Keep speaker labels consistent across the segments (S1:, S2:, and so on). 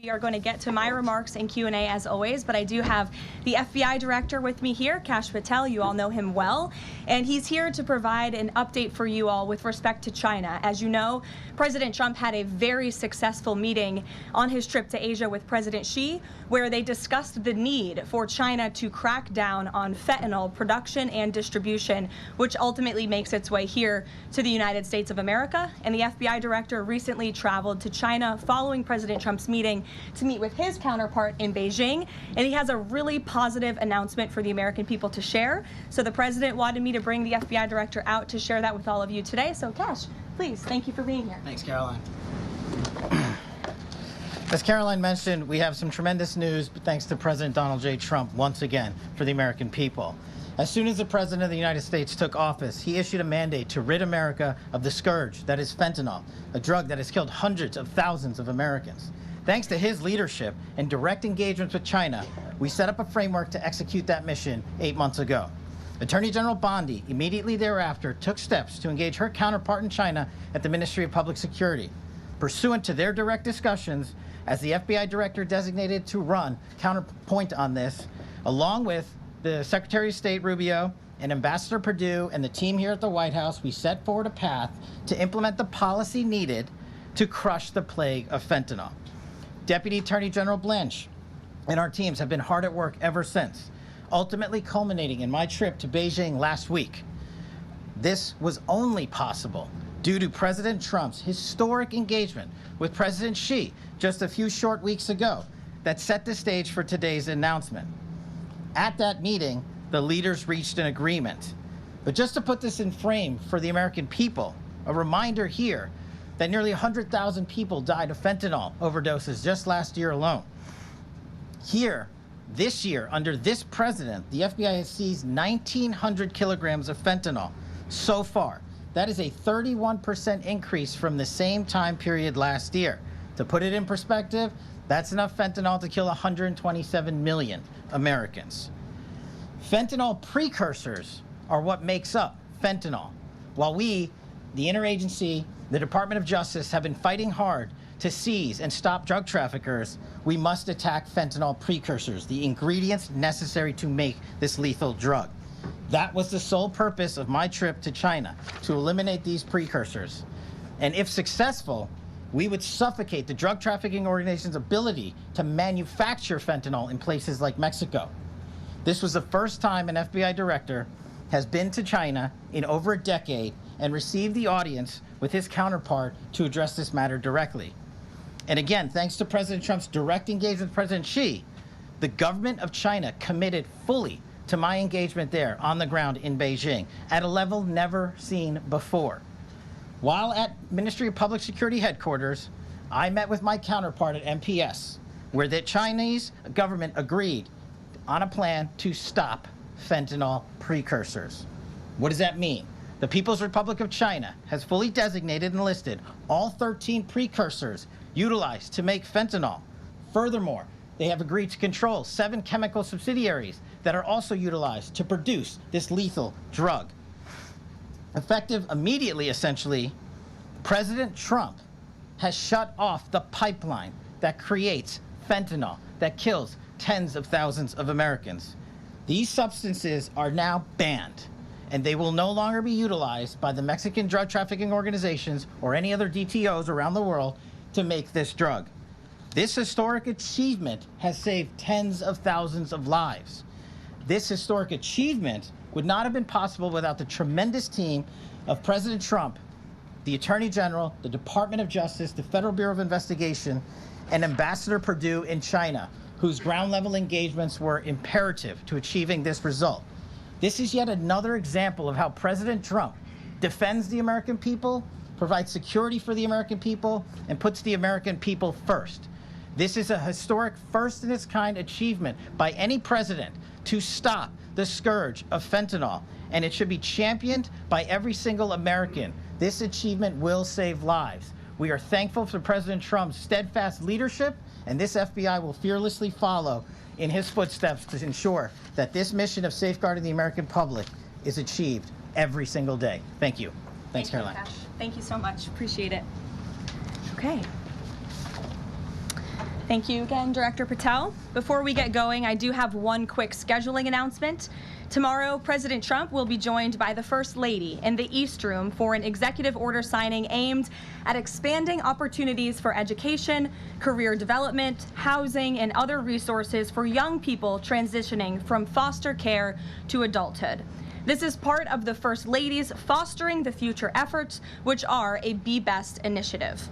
S1: We are going to get to my remarks and Q&A as always, but I do have the FBI director with me here, Kash Patel. You all know him well, and he's here to provide an update for you all with respect to China. As you know, President Trump had a very successful meeting on his trip to Asia with President Xi, where they discussed the need for China to crack down on fentanyl production and distribution, which ultimately makes its way here to the United States of America. And the FBI director recently traveled to China following President Trump's meeting to meet with his counterpart in Beijing, and he has a really positive announcement for the American people to share. So the president wanted me to bring the FBI director out to share that with all of you today. So Kash, please, thank you for being here.
S2: Thanks, Caroline. As Caroline mentioned, we have some tremendous news, thanks to President Donald J. Trump once again for the American people. As soon as the President of the United States took office, he issued a mandate to rid America of the scourge that is fentanyl, a drug that has killed hundreds of thousands of Americans. Thanks to his leadership and direct engagements with China, we set up a framework to execute that mission 8 months ago. Attorney General Bondi immediately thereafter took steps to engage her counterpart in China at the Ministry of Public Security. Pursuant to their direct discussions, as the FBI director designated to run counterpoint on this, along with the Secretary of State Rubio and Ambassador Perdue and the team here at the White House, we set forward a path to implement the policy needed to crush the plague of fentanyl. Deputy Attorney General Blanche and our teams have been hard at work ever since, ultimately culminating in my trip to Beijing last week. This was only possible due to President Trump's historic engagement with President Xi just a few short weeks ago that set the stage for today's announcement. At that meeting, the leaders reached an agreement. But just to put this in frame for the American people, a reminder here that nearly 100,000 people died of fentanyl overdoses just last year alone. Here, this year, under this president, the FBI has seized 1,900 kilograms of fentanyl so far. That is a 31% increase from the same time period last year. To put it in perspective, that's enough fentanyl to kill 127 million Americans. Fentanyl precursors are what makes up fentanyl. While we, the interagency, the Department of Justice, have been fighting hard to seize and stop drug traffickers, we must attack fentanyl precursors, the ingredients necessary to make this lethal drug. That was the sole purpose of my trip to China, to eliminate these precursors. And if successful, we would suffocate the drug trafficking organization's ability to manufacture fentanyl in places like Mexico. This was the first time an FBI director has been to China in over a decade and received the audience with his counterpart to address this matter directly. And again, thanks to President Trump's direct engagement with President Xi, the government of China committed fully to my engagement there on the ground in Beijing at a level never seen before. While at Ministry of Public Security headquarters, I met with my counterpart at MPS, where the Chinese government agreed on a plan to stop fentanyl precursors. What does that mean? The People's Republic of China has fully designated and listed all 13 precursors utilized to make fentanyl. Furthermore, they have agreed to control 7 chemical subsidiaries that are also utilized to produce this lethal drug. Effective immediately, essentially, President Trump has shut off the pipeline that creates fentanyl that kills tens of thousands of Americans. These substances are now banned, and they will no longer be utilized by the Mexican drug trafficking organizations or any other DTOs around the world to make this drug. This historic achievement has saved tens of thousands of lives. This historic achievement would not have been possible without the tremendous team of President Trump, the Attorney General, the Department of Justice, the Federal Bureau of Investigation, and Ambassador Perdue in China, whose ground-level engagements were imperative to achieving this result. This is yet another example of how President Trump defends the American people, provides security for the American people, and puts the American people first. This is a historic first-in-its-kind achievement by any president to stop the scourge of fentanyl, and it should be championed by every single American. This achievement will save lives. We are thankful for President Trump's steadfast leadership, and this FBI will fearlessly follow in his footsteps to ensure that this mission of safeguarding the American public is achieved every single day. Thank you. Thanks, Caroline.
S1: Thank you so much. Appreciate it. Okay. Thank you again, Director Patel. Before we get going, I do have one quick scheduling announcement. Tomorrow, President Trump will be joined by the First Lady in the East Room for an executive order signing aimed at expanding opportunities for education, career development, housing, and other resources for young people transitioning from foster care to adulthood. This is part of the First Lady's Fostering the Future efforts, which are a Be Best initiative.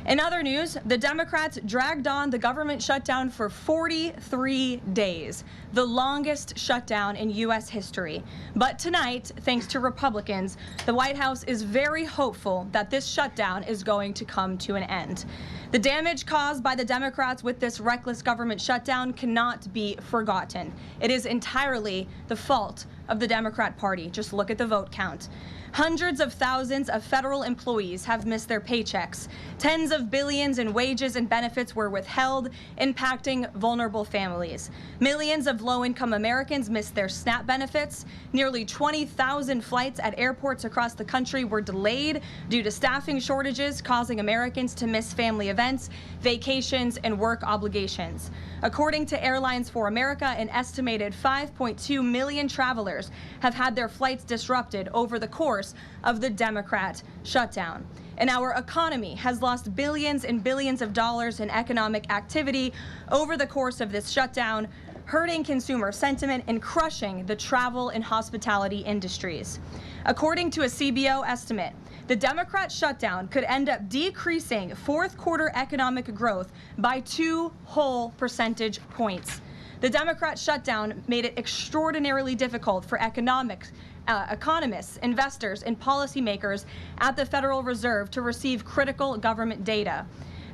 S1: In other news, the Democrats dragged on the government shutdown for 43 days, the longest shutdown in U.S. history. But tonight, thanks to Republicans, the White House is very hopeful that this shutdown is going to come to an end. The damage caused by the Democrats with this reckless government shutdown cannot be forgotten. It is entirely the fault of the Democrat Party. Just look at the vote count. Hundreds of thousands of federal employees have missed their paychecks. Tens of billions in wages and benefits were withheld, impacting vulnerable families. Millions of low-income Americans missed their SNAP benefits. Nearly 20,000 flights at airports across the country were delayed due to staffing shortages, causing Americans to miss family events, vacations, and work obligations. According to Airlines for America, an estimated 5.2 million travelers have had their flights disrupted over the course of the Democrat shutdown. And our economy has lost billions and billions of dollars in economic activity over the course of this shutdown, hurting consumer sentiment and crushing the travel and hospitality industries. According to a CBO estimate, the Democrat shutdown could end up decreasing fourth quarter economic growth by 2 whole percentage points. The Democrat shutdown made it extraordinarily difficult for economists, investors, and policymakers at the Federal Reserve to receive critical government data.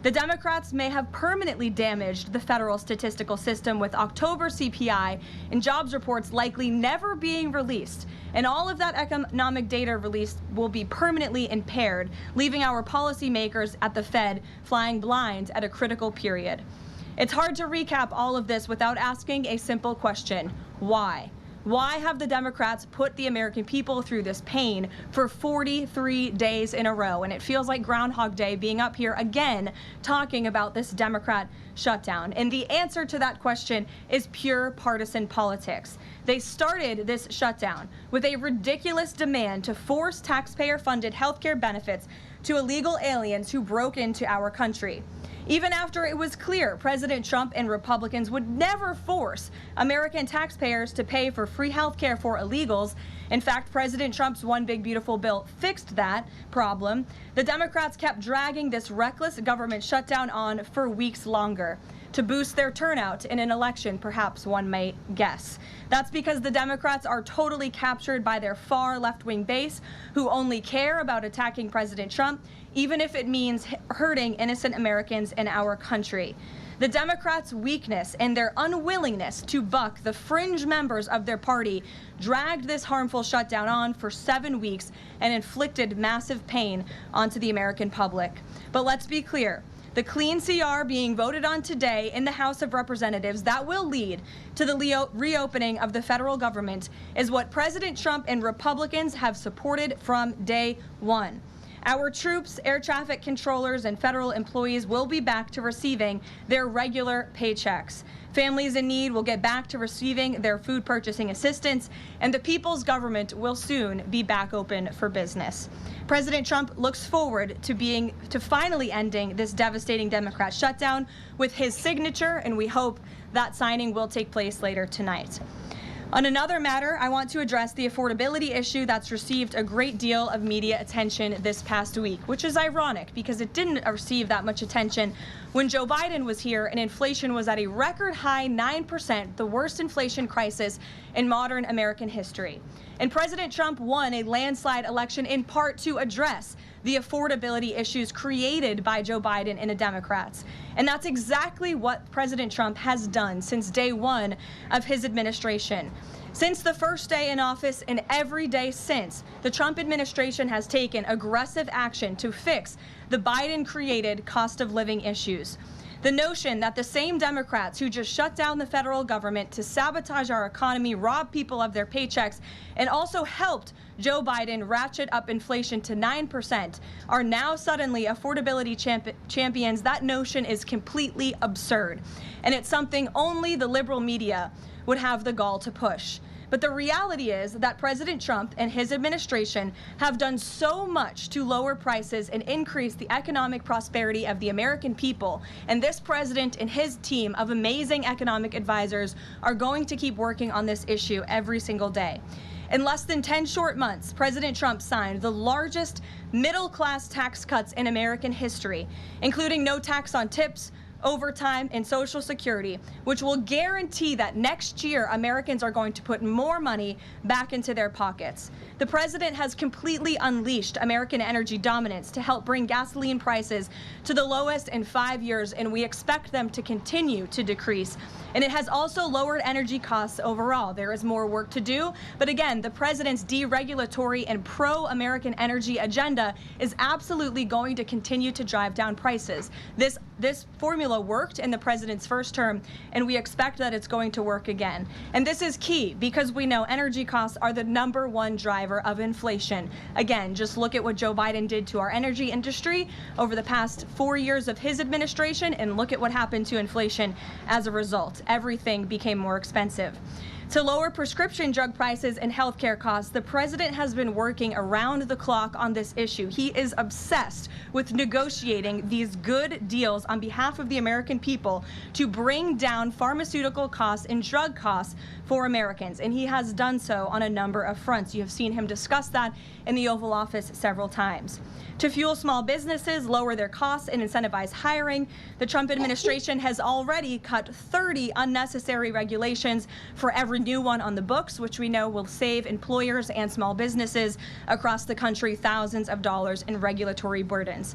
S1: The Democrats may have permanently damaged the federal statistical system, with October CPI and jobs reports likely never being released. And all of that economic data released will be permanently impaired, leaving our policymakers at the Fed flying blind at a critical period. It's hard to recap all of this without asking a simple question: why? Why have the Democrats put the American people through this pain for 43 days in a row? And it feels like Groundhog Day being up here again talking about this Democrat shutdown. And the answer to that question is pure partisan politics. They started this shutdown with a ridiculous demand to force taxpayer-funded health care benefits to illegal aliens who broke into our country. Even after it was clear President Trump and Republicans would never force American taxpayers to pay for free health care for illegals. In fact, President Trump's One Big Beautiful Bill fixed that problem. The Democrats kept dragging this reckless government shutdown on for weeks longer to boost their turnout in an election, perhaps one might guess. That's because the Democrats are totally captured by their far left-wing base, who only care about attacking President Trump, even if it means hurting innocent Americans in our country. The Democrats' weakness and their unwillingness to buck the fringe members of their party dragged this harmful shutdown on for 7 weeks and inflicted massive pain onto the American public. But let's be clear. The clean CR being voted on today in the House of Representatives that will lead to the reopening of the federal government is what President Trump and Republicans have supported from day one. Our troops, air traffic controllers, and federal employees will be back to receiving their regular paychecks. Families in need will get back to receiving their food purchasing assistance, and the people's government will soon be back open for business. President Trump looks forward to finally ending this devastating Democrat shutdown with his signature, and we hope that signing will take place later tonight. On another matter, I want to address the affordability issue that's received a great deal of media attention this past week, which is ironic because it didn't receive that much attention when Joe Biden was here and inflation was at a record high 9%, the worst inflation crisis in modern American history. And President Trump won a landslide election in part to address the affordability issues created by Joe Biden and the Democrats. And that's exactly what President Trump has done since day one of his administration. Since the first day in office and every day since, the Trump administration has taken aggressive action to fix the Biden-created cost of living issues. The notion that the same Democrats who just shut down the federal government to sabotage our economy, rob people of their paychecks, and also helped Joe Biden ratchet up inflation to 9% are now suddenly affordability champions. That notion is completely absurd. And it's something only the liberal media would have the gall to push. But the reality is that President Trump and his administration have done so much to lower prices and increase the economic prosperity of the American people. And this president and his team of amazing economic advisors are going to keep working on this issue every single day. In less than 10 short months, President Trump signed the largest middle-class tax cuts in American history, including no tax on tips, overtime, and Social Security, which will guarantee that next year Americans are going to put more money back into their pockets. The president has completely unleashed American energy dominance to help bring gasoline prices to the lowest in 5 years, and we expect them to continue to decrease. And it has also lowered energy costs overall. There is more work to do, but again, the president's deregulatory and pro-American energy agenda is absolutely going to continue to drive down prices. This formula worked in the president's first term, and we expect that it's going to work again. And this is key because we know energy costs are the #1 driver of inflation. Again, just look at what Joe Biden did to our energy industry over the past 4 years of his administration, and look at what happened to inflation as a result. Everything became more expensive. To lower prescription drug prices and healthcare costs, the president has been working around the clock on this issue. He is obsessed with negotiating these good deals on behalf of the American people to bring down pharmaceutical costs and drug costs for Americans, and he has done so on a number of fronts. You have seen him discuss that in the Oval Office several times. To fuel small businesses, lower their costs, and incentivize hiring, the Trump administration has already cut 30 unnecessary regulations for every new one on the books, which we know will save employers and small businesses across the country thousands of dollars in regulatory burdens.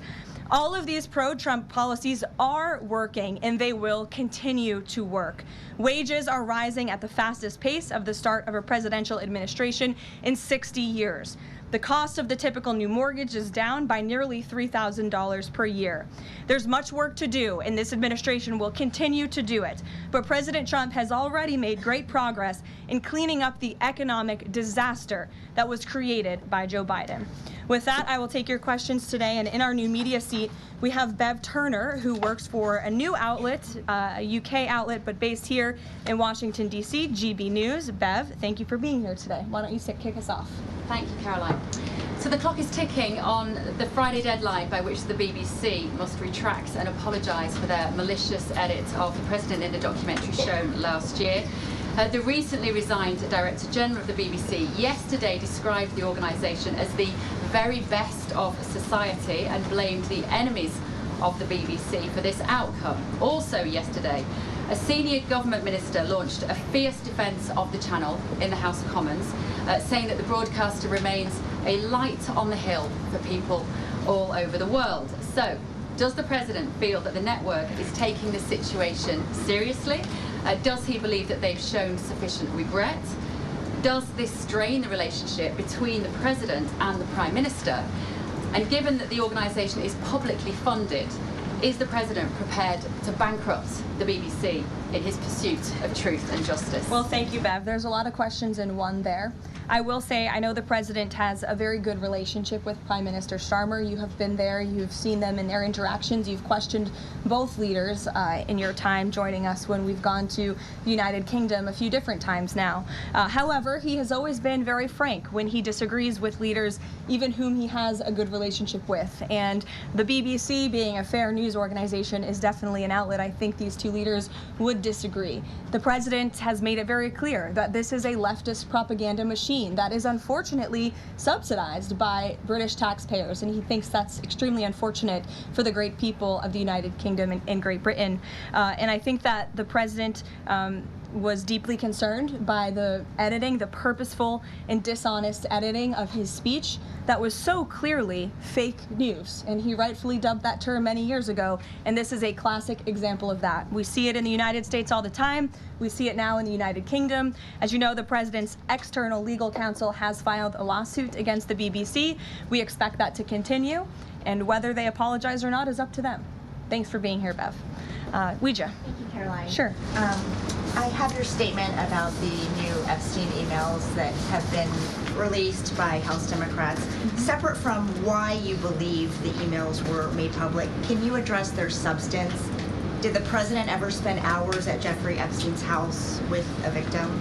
S1: All of these pro-Trump policies are working, and they will continue to work. Wages are rising at the fastest pace of the start of a presidential administration in 60 years. The cost of the typical new mortgage is down by nearly $3,000 per year. There's much work to do, and this administration will continue to do it. But President Trump has already made great progress in cleaning up the economic disaster that was created by Joe Biden. With that, I will take your questions today, and in our new media seat, we have Bev Turner, who works for a new outlet, a UK outlet, but based here in Washington, D.C., GB News. Bev, thank you for being here today. Why don't you kick us off?
S3: Thank you, Caroline. So the clock is ticking on the Friday deadline by which the BBC must retract and apologise for their malicious edit of the president in the documentary shown last year. The recently resigned Director General of the BBC yesterday described the organisation as the very best of society and blamed the enemies of the BBC for this outcome. Also yesterday, a senior government minister launched a fierce defence of the channel in the House of Commons, saying that the broadcaster remains a light on the hill for people all over the world. So, does the president feel that the network is taking the situation seriously? Does he believe that they've shown sufficient regret? Does this strain the relationship between the president and the prime minister? And given that the organisation is publicly funded, is the president prepared to bankrupt the BBC in his pursuit of truth and justice?
S1: Well, thank you, Bev. There's a lot of questions in one there. I will say I know the president has a very good relationship with Prime Minister Starmer. You have been there. You've seen them in their interactions. You've questioned both leaders in your time joining us when we've gone to the United Kingdom a few different times now. However, he has always been very frank when he disagrees with leaders, even whom he has a good relationship with. And the BBC, being a fair news organization, is definitely an outlet. I think these two leaders would disagree. The president has made it very clear that this is a leftist propaganda machine that is unfortunately subsidized by British taxpayers, and he thinks that's extremely unfortunate for the great people of the United Kingdom and Great Britain. And I think that the president was deeply concerned by the editing, the purposeful and dishonest editing of his speech that was so clearly fake news. And he rightfully dubbed that term many years ago, and this is a classic example of that. We see it in the United States all the time. We see it now in the United Kingdom. As you know, the president's external legal counsel has filed a lawsuit against the BBC. We expect that to continue, and whether they apologize or not is up to them. Thanks for being here, Bev. Ouija.
S4: Thank you, Caroline.
S1: Sure.
S4: I have your statement about the new Epstein emails that have been released by House Democrats. Separate from why you believe the emails were made public, can you address their substance? Did the president ever spend hours at Jeffrey Epstein's house with a victim?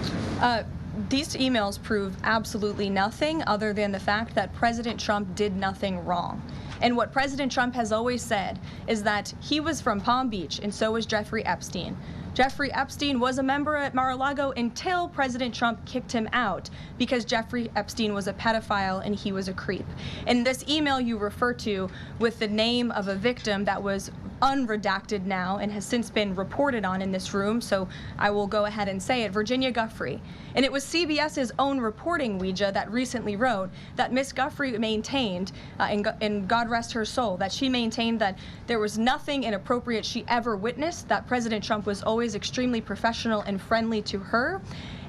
S1: These emails prove absolutely nothing other than the fact that President Trump did nothing wrong. And what President Trump has always said is that he was from Palm Beach, and so was Jeffrey Epstein. Jeffrey Epstein was a member at Mar-a-Lago until President Trump kicked him out because Jeffrey Epstein was a pedophile and he was a creep. And this email you refer to with the name of a victim that was unredacted now and has since been reported on in this room, so I will go ahead and say it, Virginia Giuffre. And it was CBS's own reporting, Ouija, that recently wrote that Miss Giuffre maintained, and God rest her soul, that she maintained that there was nothing inappropriate she ever witnessed, that President Trump was always extremely professional and friendly to her.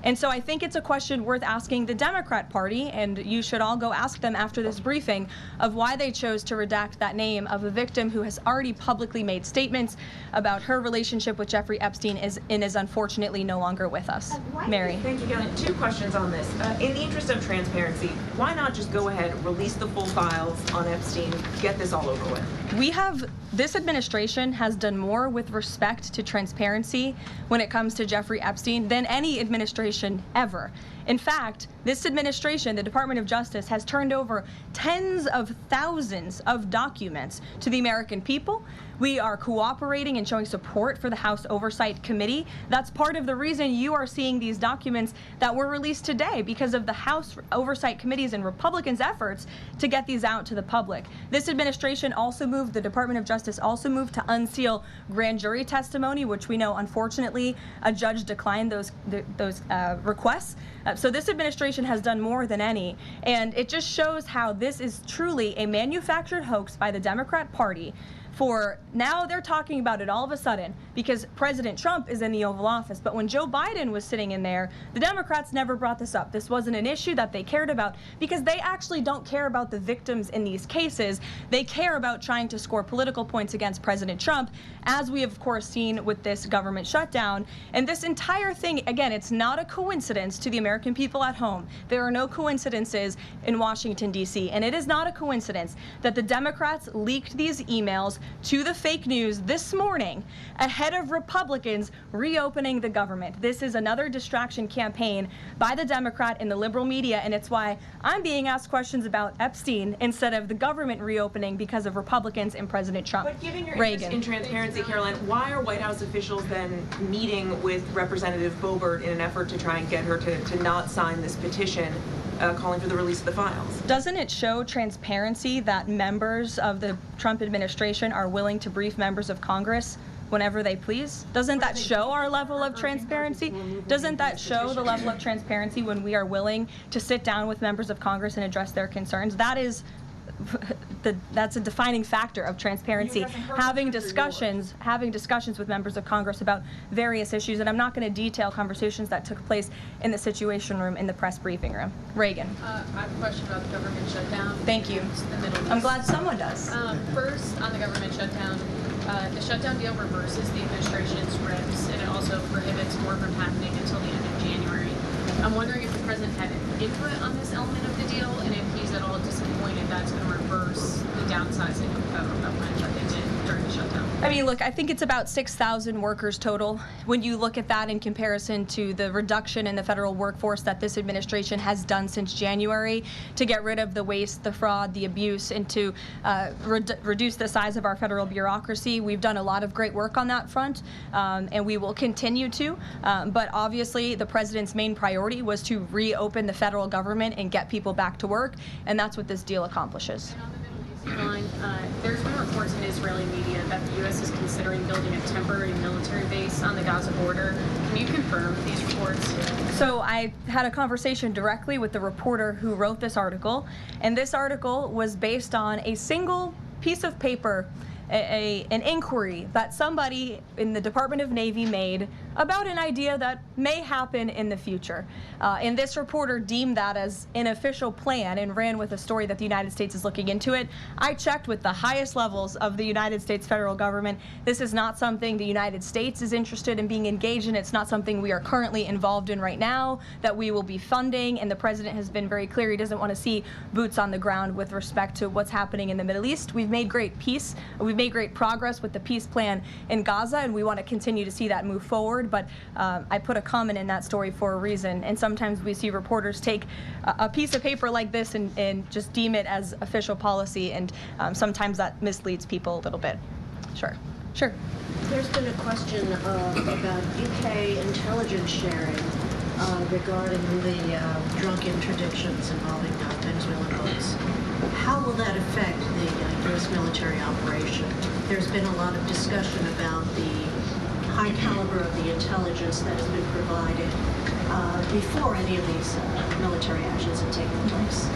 S1: And so I think it's a question worth asking the Democrat Party, and you should all go ask them after this briefing, of why they chose to redact that name of a victim who has already publicly made statements about her relationship with Jeffrey Epstein and is unfortunately no longer with us. Mary.
S5: Thank you, Karoline. Two questions on this. In the interest of transparency, why not just go ahead, release the full files on Epstein, get this all over with?
S1: This administration has done more with respect to transparency when it comes to Jeffrey Epstein than any administration ever. In fact, this administration, the Department of Justice, has turned over tens of thousands of documents to the American people. We are cooperating and showing support for the House Oversight Committee. That's part of the reason you are seeing these documents that were released today, because of the House Oversight Committee's and Republicans' efforts to get these out to the public. This administration also moved, the Department of Justice also moved to unseal grand jury testimony, which we know, unfortunately, a judge declined those requests. So this administration has done more than any, and it just shows how this is truly a manufactured hoax by the Democrat Party. For now, they're talking about it all of a sudden because President Trump is in the Oval Office. But when Joe Biden was sitting in there, the Democrats never brought this up. This wasn't an issue that they cared about because they actually don't care about the victims in these cases. They care about trying to score political points against President Trump, as we have, of course, seen with this government shutdown. And this entire thing, again, it's not a coincidence to the American people at home. There are no coincidences in Washington, D.C. And it is not a coincidence that the Democrats leaked these emails to the fake news this morning ahead of Republicans reopening the government. This is another distraction campaign by the Democrat and the liberal media, and it's why I'm being asked questions about Epstein instead of the government reopening because of Republicans and President Trump.
S5: But given your interest in transparency, Caroline, why are White House officials then meeting with Representative Boebert in an effort to try and get her to not sign this petition calling for the release of the files?
S1: Doesn't it show transparency that members of the Trump administration are willing to brief members of Congress whenever they please? Doesn't that show our level of transparency? Doesn't that show the level of transparency when we are willing to sit down with members of Congress and address their concerns? That's a defining factor of transparency. Having discussions with members of Congress about various issues, and I'm not going to detail conversations that took place in the Situation Room in the press briefing room. Reagan.
S6: I have a question about the government shutdown.
S1: Thank you. I'm glad someone does.
S6: First, on the government shutdown, the shutdown deal reverses the administration's reps, and it also prohibits more from happening until the end of January. I'm wondering if the president had input on this element of the deal, and if he's at all disappointed that's going to reverse the downsizing of the federal government that they did during the shutdown.
S1: I mean, look, I think it's about 6,000 workers total. When you look at that in comparison to the reduction in the federal workforce that this administration has done since January to get rid of the waste, the fraud, the abuse, and to reduce the size of our federal bureaucracy, we've done a lot of great work on that front, and we will continue to. But obviously, the president's main priority was to reopen the federal government and get people back to work, and that's what this deal accomplishes.
S6: And on the Middle East line, there's been reports in Israeli media that the U.S. is considering building a temporary military base on the Gaza border. Can you confirm these reports?
S1: So I had a conversation directly with the reporter who wrote this article, and this article was based on a single piece of paper an inquiry that somebody in the Department of Navy made about an idea that may happen in the future. And this reporter deemed that as an official plan and ran with a story that the United States is looking into it. I checked with the highest levels of the United States federal government. This is not something the United States is interested in being engaged in. It's not something we are currently involved in right now that we will be funding. And the president has been very clear he doesn't want to see boots on the ground with respect to what's happening in the Middle East. We've made great peace. We've made great progress with the peace plan in Gaza, and we want to continue to see that move forward. But I put a comment in that story for a reason, and sometimes we see reporters take a piece of paper like this and just deem it as official policy, and sometimes that misleads people a little bit. Sure.
S7: There's been a question about UK intelligence sharing regarding the drunk interdictions involving Venezuelan boats. How will that affect the U.S. military operation? There's been a lot of discussion about the high caliber of the intelligence that has been provided before any of these military actions have taken place.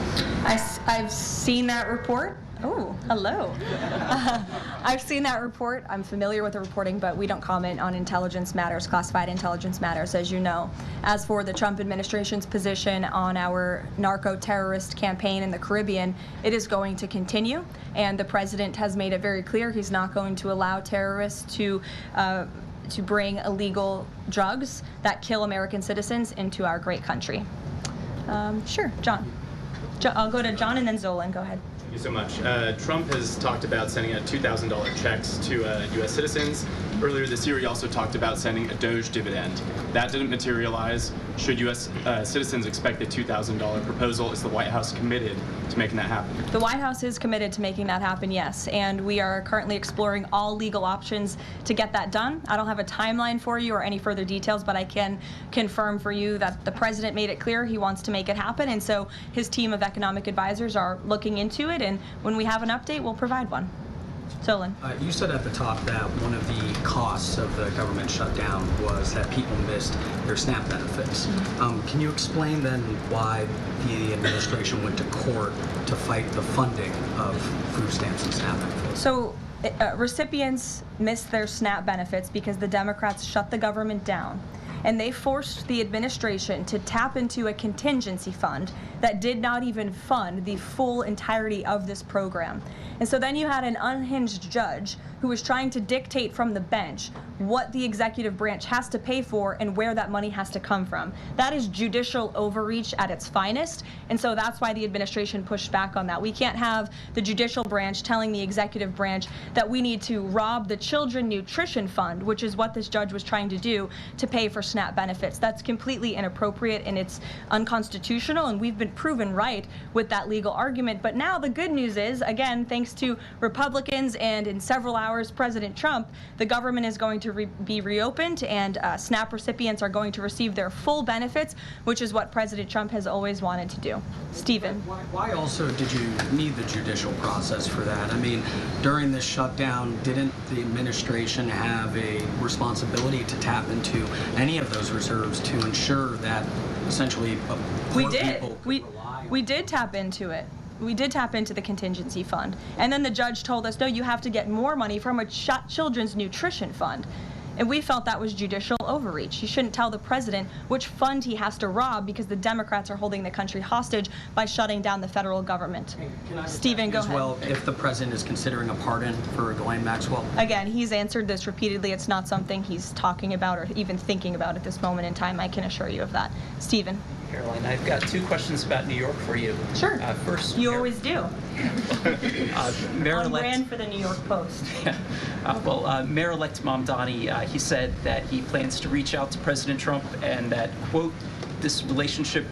S1: I've seen that report. Oh, hello. I've seen that report. I'm familiar with the reporting, but we don't comment on intelligence matters, classified intelligence matters, as you know. As for the Trump administration's position on our narco-terrorist campaign in the Caribbean, it is going to continue, and the president has made it very clear he's not going to allow terrorists to bring illegal drugs that kill American citizens into our great country. Sure, John. I'll go to John and then Zolan. Go ahead.
S8: Thank you so much. Trump has talked about sending out $2,000 checks to U.S. citizens. Earlier this year, he also talked about sending a Doge dividend. That didn't materialize. Should U.S. Citizens expect the $2,000 proposal? Is the White House committed to making that happen?
S1: The White House is committed to making that happen, yes. And we are currently exploring all legal options to get that done. I don't have a timeline for you or any further details, but I can confirm for you that the president made it clear he wants to make it happen. And so his team of economic advisors are looking into it. And when we have an update, we'll provide one. Solon.
S9: You said at the top that one of the costs of the government shutdown was that people missed their SNAP benefits. Can you explain then why the administration went to court to fight the funding of food stamps and SNAP benefits?
S1: So recipients missed their SNAP benefits because the Democrats shut the government down. And they forced the administration to tap into a contingency fund that did not even fund the full entirety of this program. And so then you had an unhinged judge who was trying to dictate from the bench what the executive branch has to pay for and where that money has to come from. That is judicial overreach at its finest, and so that's why the administration pushed back on that. We can't have the judicial branch telling the executive branch that we need to rob the Children Nutrition Fund, which is what this judge was trying to do, to pay for SNAP benefits. That's completely inappropriate and it's unconstitutional, and we've been proven right with that legal argument. But now the good news is, again, thanks to Republicans and in several hours, President Trump, the government is going to be reopened, and SNAP recipients are going to receive their full benefits, which is what President Trump has always wanted to do. Stephen.
S9: Why also did you need the judicial process for that? I mean, during this shutdown, didn't the administration have a responsibility to tap into any of those reserves to ensure that essentially poor people could rely on?
S1: We did tap into it. We did tap into the contingency fund. And then the judge told us, no, you have to get more money from a children's nutrition fund. And we felt that was judicial overreach. You shouldn't tell the president which fund he has to rob because the Democrats are holding the country hostage by shutting down the federal government. Stephen, go ahead.
S9: Well, if the president is considering a pardon for Ghislaine Maxwell?
S1: Again, he's answered this repeatedly. It's not something he's talking about or even thinking about at this moment in time. I can assure you of that. Stephen.
S10: Caroline, I've got two questions about New York for you.
S1: Sure.
S10: First,
S1: you always do.
S10: Mayor-elect,
S1: on brand for the New York Post.
S10: Mayor-elect Mamdani, he said that he plans to reach out to President Trump and that, quote, this is a relationship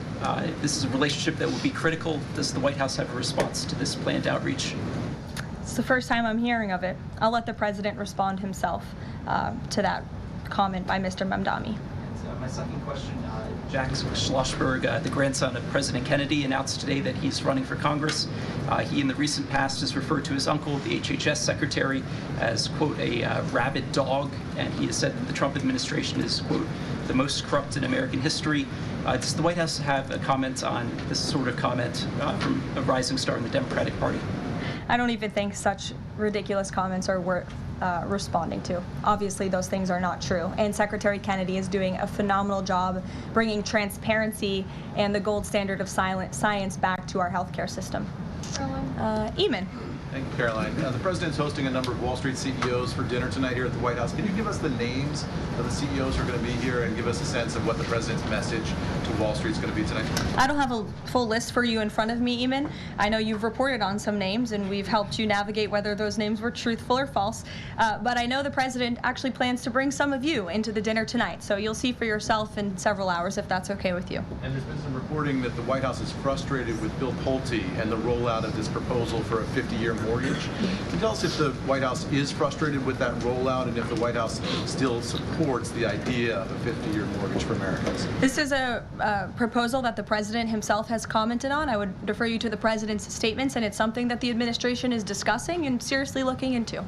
S10: that will be critical. Does the White House have a response to this planned outreach?
S1: It's the first time I'm hearing of it. I'll let the president respond himself to that comment by Mr. Mamdani.
S10: My second question, Jack Schlossberg, the grandson of President Kennedy, announced today that he's running for Congress. He, in the recent past, has referred to his uncle, the HHS secretary, as, quote, a rabid dog, and he has said that the Trump administration is, quote, the most corrupt in American history. Does the White House have a comment on this sort of comment from a rising star in the Democratic Party?
S1: I don't even think such ridiculous comments are worth responding to. Obviously, those things are not true. And Secretary Kennedy is doing a phenomenal job bringing transparency and the gold standard of science back to our healthcare system. Eamon.
S11: Thank you, Caroline. The president's hosting a number of Wall Street CEOs for dinner tonight here at the White House. Can you give us the names of the CEOs who are going to be here and give us a sense of what the president's message to Wall Street is going to be tonight?
S1: I don't have a full list for you in front of me, Eamon. I know you've reported on some names, and we've helped you navigate whether those names were truthful or false. But I know the president actually plans to bring some of you into the dinner tonight, so you'll see for yourself in several hours if that's okay with you.
S11: And there's been some reporting that the White House is frustrated with Bill Pulte and the rollout of this proposal for a 50-year mortgage. Can you tell us if the White House is frustrated with that rollout and if the White House still supports the idea of a 50-year mortgage for Americans?
S1: This is a proposal that the president himself has commented on. I would defer you to the president's statements, and it's something that the administration is discussing and seriously looking into.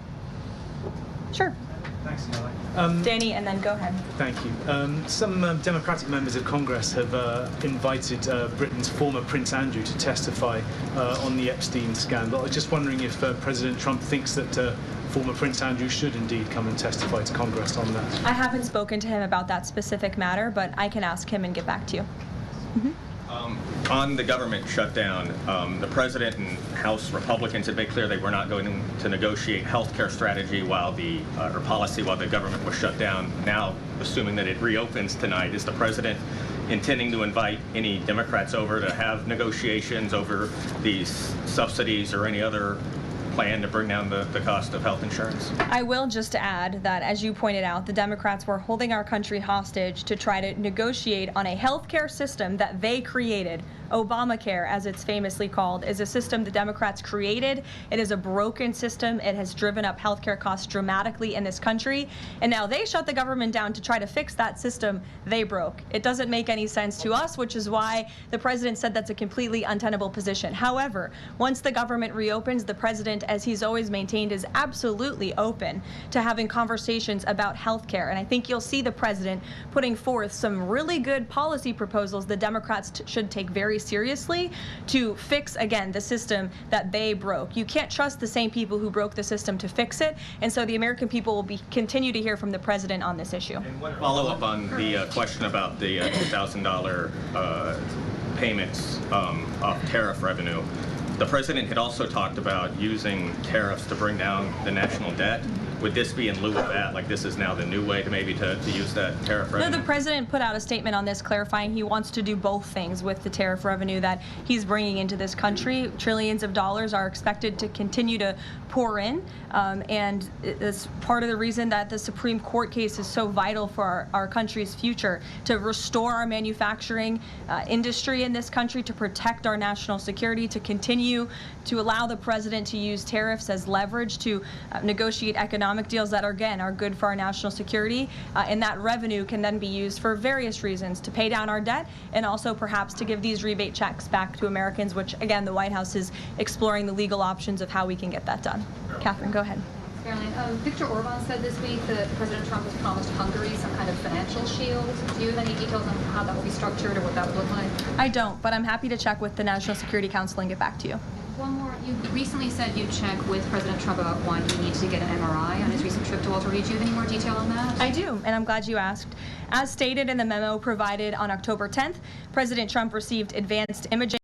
S1: Sure.
S12: Thanks, Caroline.
S1: Danny, and then go ahead.
S12: Thank you. Some Democratic members of Congress have invited Britain's former Prince Andrew to testify on the Epstein scandal. I was just wondering if President Trump thinks that former Prince Andrew should indeed come and testify to Congress on that.
S1: I haven't spoken to him about that specific matter, but I can ask him and get back to you.
S13: On the government shutdown, the president and House Republicans have made clear they were not going to negotiate health care strategy or policy while the government was shut down. Now, assuming that it reopens tonight, is the president intending to invite any Democrats over to have negotiations over these subsidies or any other plan to bring down the cost of health insurance?
S1: I will just add that, as you pointed out, the Democrats were holding our country hostage to try to negotiate on a health care system that they created. Obamacare, as it's famously called, is a system the Democrats created. It is a broken system. It has driven up healthcare costs dramatically in this country. And now they shut the government down to try to fix that system they broke. It doesn't make any sense to us, which is why the president said that's a completely untenable position. However, once the government reopens, the president, as he's always maintained, is absolutely open to having conversations about healthcare. And I think you'll see the president putting forth some really good policy proposals the Democrats should take very seriously to fix, again, the system that they broke. You can't trust the same people who broke the system to fix it, and so the American people will continue to hear from the president on this issue.
S13: Follow up on the question about the $2,000 payments of tariff revenue. The president had also talked about using tariffs to bring down the national debt. Would this be in lieu of that? Like, this is now the new way to maybe to use that tariff revenue?
S1: No, the president put out a statement on this clarifying he wants to do both things with the tariff revenue that he's bringing into this country. Trillions of dollars are expected to continue to pour in, and it's part of the reason that the Supreme Court case is so vital for our country's future, to restore our manufacturing industry in this country, to protect our national security, to continue to allow the president to use tariffs as leverage to negotiate economic deals that, again, are good for our national security, and that revenue can then be used for various reasons, to pay down our debt and also perhaps to give these rebate checks back to Americans, which, again, the White House is exploring the legal options of how we can get that done. Catherine, go ahead.
S3: Caroline, Viktor Orban said this week that President Trump has promised Hungary some kind of financial shield. Do you have any details on how that will be structured or what that would look like?
S1: I don't, but I'm happy to check with the National Security Council and get back to you.
S3: One more. You recently said you'd check with President Trump about why he needs to get an MRI on his recent trip to Walter Reed. Do you have any more detail on that?
S1: I do, and I'm glad you asked. As stated in the memo provided on October 10th, President Trump received advanced imaging